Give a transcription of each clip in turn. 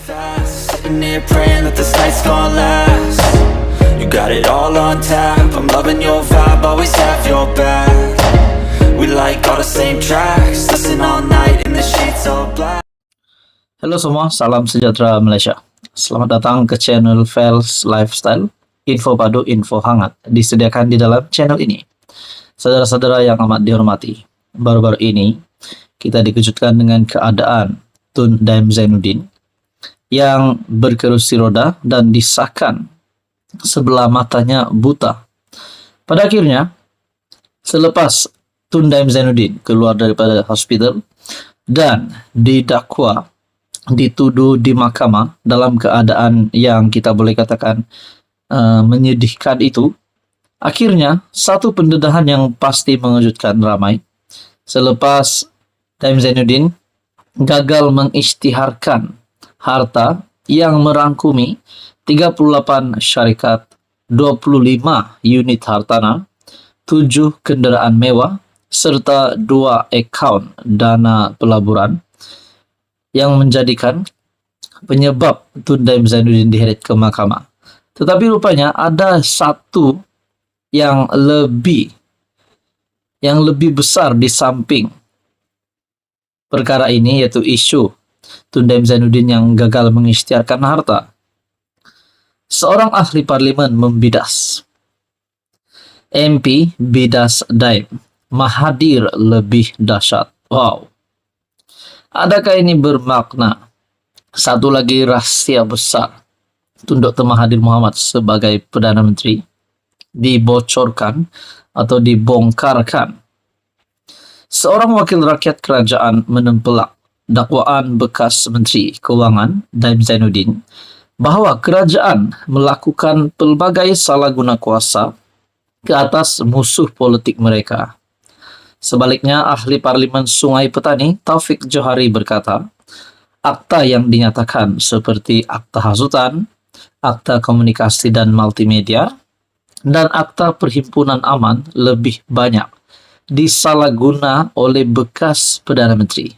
fast, sitting here praying that this night's gonna last. You got it all on tap, I'm loving your vibe, always have your back. We like all the same tracks, listen all night in the sheets all black. Halo semua, salam sejahtera Malaysia. Selamat datang ke channel Fels Lifestyle. Info padu, info hangat disediakan di dalam channel ini. Saudara-saudara yang amat dihormati, baru-baru ini kita dikejutkan dengan keadaan Tun Daim Zainuddin yang berkerusi roda dan disahkan sebelah matanya buta. Pada akhirnya, selepas Tun Daim Zainuddin keluar daripada hospital dan didakwa, dituduh di mahkamah dalam keadaan yang kita boleh katakan menyedihkan itu, akhirnya satu pendedahan yang pasti mengejutkan ramai selepas Daim Zainuddin gagal mengisytiharkan harta yang merangkumi 38 syarikat, 25 unit hartanah, 7 kenderaan mewah, serta 2 akaun dana pelaburan yang menjadikan penyebab Tun Daim Zainuddin diheret ke mahkamah. Tetapi rupanya ada satu yang lebih besar di samping perkara ini, yaitu isu Tun Daim Zainuddin yang gagal mengisytiharkan harta. Seorang ahli parlimen membidas. MP bidas Daim, Mahathir lebih dahsyat. Wow. Adakah ini bermakna satu lagi rahasia besar Tun Dr. Mahathir Mohamad sebagai Perdana Menteri dibocorkan atau dibongkarkan? Seorang wakil rakyat kerajaan menempelak dakwaan bekas Menteri Kewangan Daim Zainuddin bahawa kerajaan melakukan pelbagai salah guna kuasa ke atas musuh politik mereka. Sebaliknya, ahli Parlimen Sungai Petani Taufik Johari berkata, akta yang dinyatakan seperti akta hasutan, akta komunikasi dan multimedia, dan akta perhimpunan aman lebih banyak disalahguna oleh bekas Perdana Menteri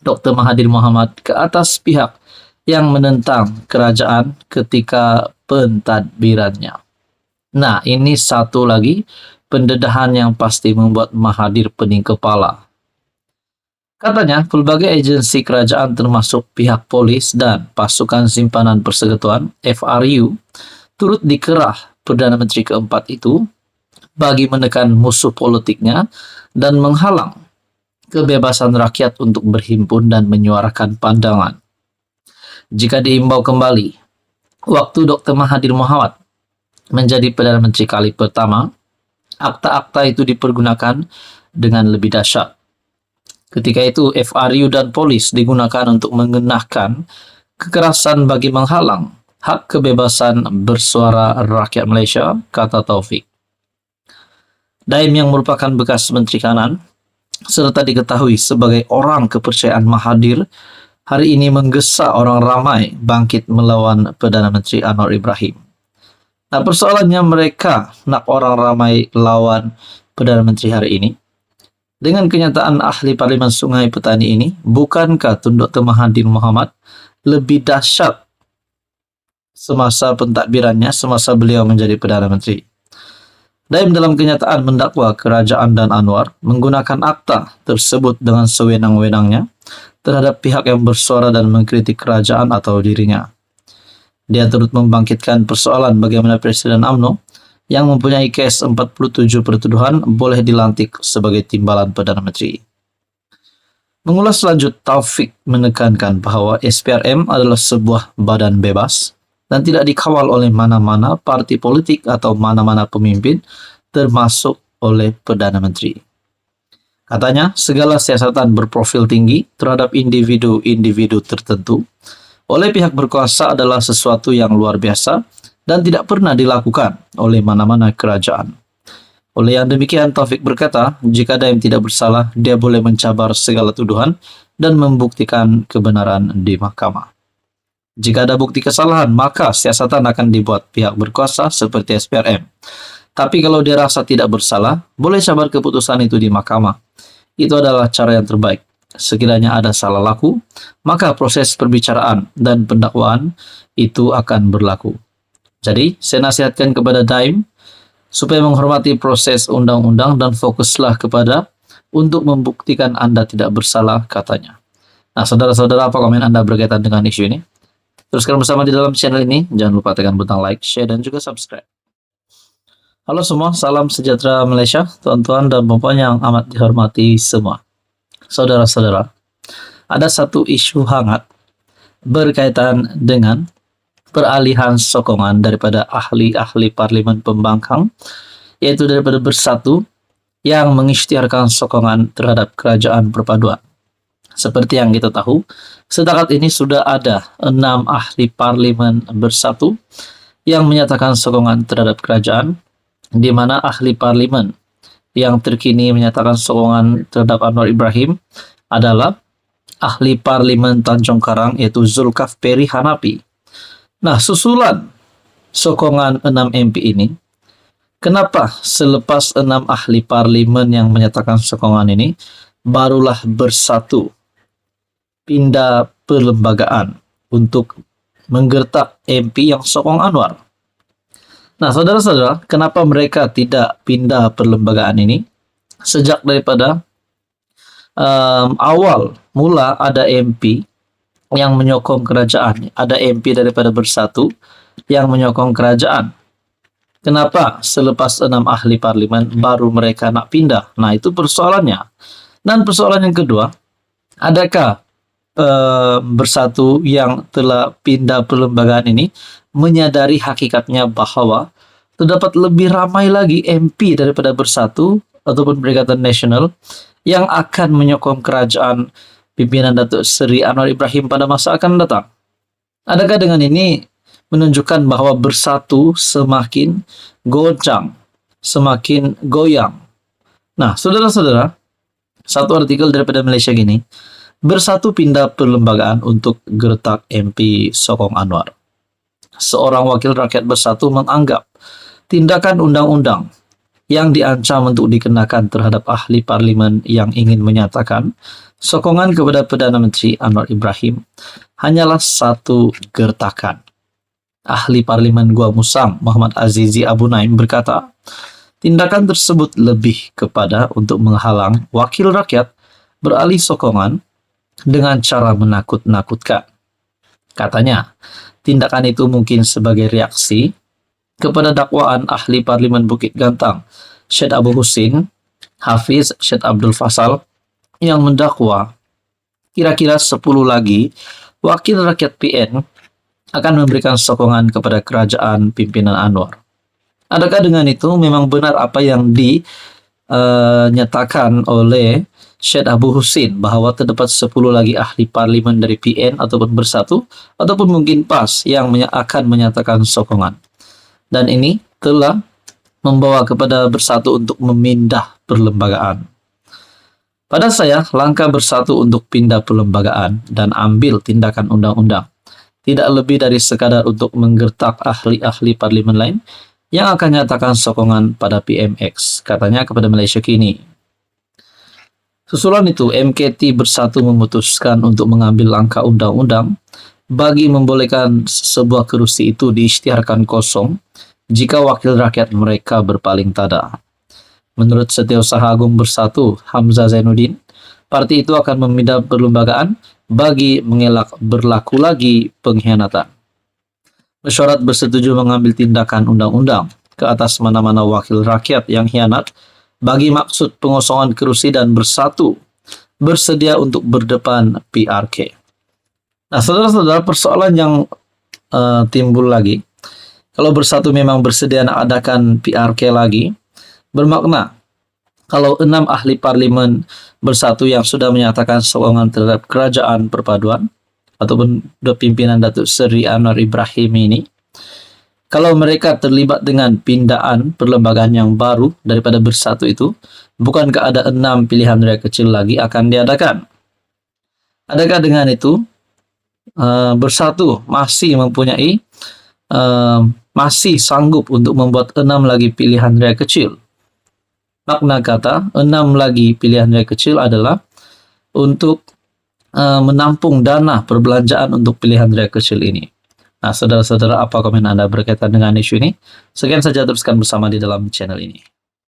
Dr. Mahathir Mohamad ke atas pihak yang menentang kerajaan ketika pentadbirannya. Nah, ini satu lagi pendedahan yang pasti membuat Mahathir pening kepala. Katanya, pelbagai agensi kerajaan termasuk pihak polis dan pasukan simpanan persekutuan FRU turut dikerah Perdana Menteri keempat itu bagi menekan musuh politiknya dan menghalang kebebasan rakyat untuk berhimpun dan menyuarakan pandangan. Jika diimbau kembali, waktu Dr. Mahathir Mohamad menjadi Perdana Menteri kali pertama, akta-akta itu dipergunakan dengan lebih dahsyat. Ketika itu, FRU dan polis digunakan untuk mengenahkan kekerasan bagi menghalang hak kebebasan bersuara rakyat Malaysia, kata Taufik. Daim yang merupakan bekas Menteri Kanan serta diketahui sebagai orang kepercayaan Mahathir hari ini menggesa orang ramai bangkit melawan Perdana Menteri Anwar Ibrahim. Nah, persoalannya mereka nak orang ramai lawan Perdana Menteri hari ini. Dengan kenyataan ahli Parlimen Sungai Petani ini, bukankah Tun Dr. Mahathir Mohamad lebih dahsyat semasa pentadbirannya, semasa beliau menjadi Perdana Menteri? Daim dalam kenyataan mendakwa kerajaan dan Anwar menggunakan akta tersebut dengan sewenang-wenangnya terhadap pihak yang bersuara dan mengkritik kerajaan atau dirinya. Dia turut membangkitkan persoalan bagaimana Presiden UMNO yang mempunyai kes 47 pertuduhan boleh dilantik sebagai timbalan Perdana Menteri. Mengulas lanjut, Taufik menekankan bahawa SPRM adalah sebuah badan bebas dan tidak dikawal oleh mana-mana parti politik atau mana-mana pemimpin, termasuk oleh Perdana Menteri. Katanya, segala siasatan berprofil tinggi terhadap individu-individu tertentu oleh pihak berkuasa adalah sesuatu yang luar biasa dan tidak pernah dilakukan oleh mana-mana kerajaan. Oleh yang demikian, Taufik berkata, jika Daim tidak bersalah, dia boleh mencabar segala tuduhan dan membuktikan kebenaran di mahkamah. Jika ada bukti kesalahan, maka siasatan akan dibuat pihak berkuasa seperti SPRM. Tapi kalau dia rasa tidak bersalah, boleh cabar keputusan itu di mahkamah. Itu adalah cara yang terbaik sekiranya ada salah laku, maka proses perbicaraan dan pendakwaan itu akan berlaku. Jadi, saya nasihatkan kepada Daim supaya menghormati proses undang-undang dan fokuslah kepada untuk membuktikan Anda tidak bersalah, katanya. Nah, saudara-saudara, apa komen Anda berkaitan dengan isu ini? Teruskan bersama di dalam channel ini. Jangan lupa tekan butang like, share, dan juga subscribe. Halo semua, salam sejahtera Malaysia, tuan-tuan dan puan yang amat dihormati semua. Saudara-saudara, ada satu isu hangat berkaitan dengan peralihan sokongan daripada ahli-ahli parlimen pembangkang, yaitu daripada Bersatu, yang mengisytiharkan sokongan terhadap kerajaan perpaduan. Seperti yang kita tahu, setakat ini sudah ada 6 ahli parlimen Bersatu yang menyatakan sokongan terhadap kerajaan, di mana ahli parlimen yang terkini menyatakan sokongan terhadap Anwar Ibrahim adalah ahli parlimen Tanjung Karang, yaitu Zulkifli Hanafi. Nah, susulan sokongan 6 MP ini, kenapa selepas 6 ahli parlimen yang menyatakan sokongan ini, barulah Bersatu pindah perlembagaan untuk menggertak MP yang sokong Anwar? Nah, saudara-saudara, kenapa mereka tidak pindah perlembagaan ini? Sejak daripada awal mula ada MP yang menyokong kerajaan, ada MP daripada Bersatu yang menyokong kerajaan. Kenapa selepas 6 ahli parlimen baru mereka nak pindah? Nah, itu persoalannya. Dan persoalan yang kedua, adakah Bersatu yang telah pindah perlembagaan ini menyadari hakikatnya bahwa terdapat lebih ramai lagi MP daripada Bersatu ataupun Perikatan Nasional yang akan menyokong kerajaan pimpinan Datuk Seri Anwar Ibrahim pada masa akan datang? Adakah dengan ini menunjukkan bahwa Bersatu semakin goncang, semakin goyang? Nah, saudara-saudara, satu artikel daripada Malaysia gini, Bersatu pindah perlembagaan untuk gertak MP sokong Anwar. Seorang wakil rakyat Bersatu menganggap tindakan undang-undang yang diancam untuk dikenakan terhadap ahli parlimen yang ingin menyatakan sokongan kepada Perdana Menteri Anwar Ibrahim hanyalah satu gertakan. Ahli parlimen Gua Musang Muhammad Azizi Abu Naim berkata, tindakan tersebut lebih kepada untuk menghalang wakil rakyat beralih sokongan dengan cara menakut-nakutkan. Katanya, tindakan itu mungkin sebagai reaksi kepada dakwaan ahli parlimen Bukit Gantang, Syed Abu Husin, Hafiz Syed Abdul Fasal, yang mendakwa kira-kira 10 lagi wakil rakyat PN akan memberikan sokongan kepada kerajaan pimpinan Anwar. Adakah dengan itu memang benar apa yang dinyatakan oleh Syed Abu Husin bahwa terdapat 10 lagi ahli parlimen dari PN ataupun Bersatu ataupun mungkin PAS yang akan menyatakan sokongan? Dan ini telah membawa kepada Bersatu untuk memindah perlembagaan. Pada saya, langkah Bersatu untuk pindah perlembagaan dan ambil tindakan undang-undang tidak lebih dari sekadar untuk menggertak ahli-ahli parlimen lain yang akan nyatakan sokongan pada PMX, katanya kepada Malaysia Kini. Susulan itu, MKT Bersatu memutuskan untuk mengambil langkah undang-undang bagi membolehkan sebuah kerusi itu diisytiharkan kosong jika wakil rakyat mereka berpaling tada. Menurut Setiausaha Agung Bersatu, Hamzah Zainuddin, parti itu akan memindah perlembagaan bagi mengelak berlaku lagi pengkhianatan. Mesyuarat bersetuju mengambil tindakan undang-undang ke atas mana-mana wakil rakyat yang khianat bagi maksud pengosongan kerusi dan Bersatu bersedia untuk berdepan PRK. Nah, saudara-saudara, persoalan yang timbul lagi, kalau Bersatu memang bersedia nak adakan PRK lagi, bermakna kalau 6 ahli parlimen Bersatu yang sudah menyatakan sokongan terhadap kerajaan perpaduan ataupun pimpinan Datuk Seri Anwar Ibrahim ini, kalau mereka terlibat dengan pindaan perlembagaan yang baru daripada Bersatu itu, bukankah ada 6 pilihan raya kecil lagi akan diadakan? Adakah dengan itu Bersatu masih mempunyai masih sanggup untuk membuat 6 lagi pilihan raya kecil? Makna kata 6 lagi pilihan raya kecil adalah untuk menampung dana perbelanjaan untuk pilihan raya kecil ini. Nah, saudara-saudara, apa komen Anda berkaitan dengan isu ini? Sekian saja, teruskan bersama di dalam channel ini.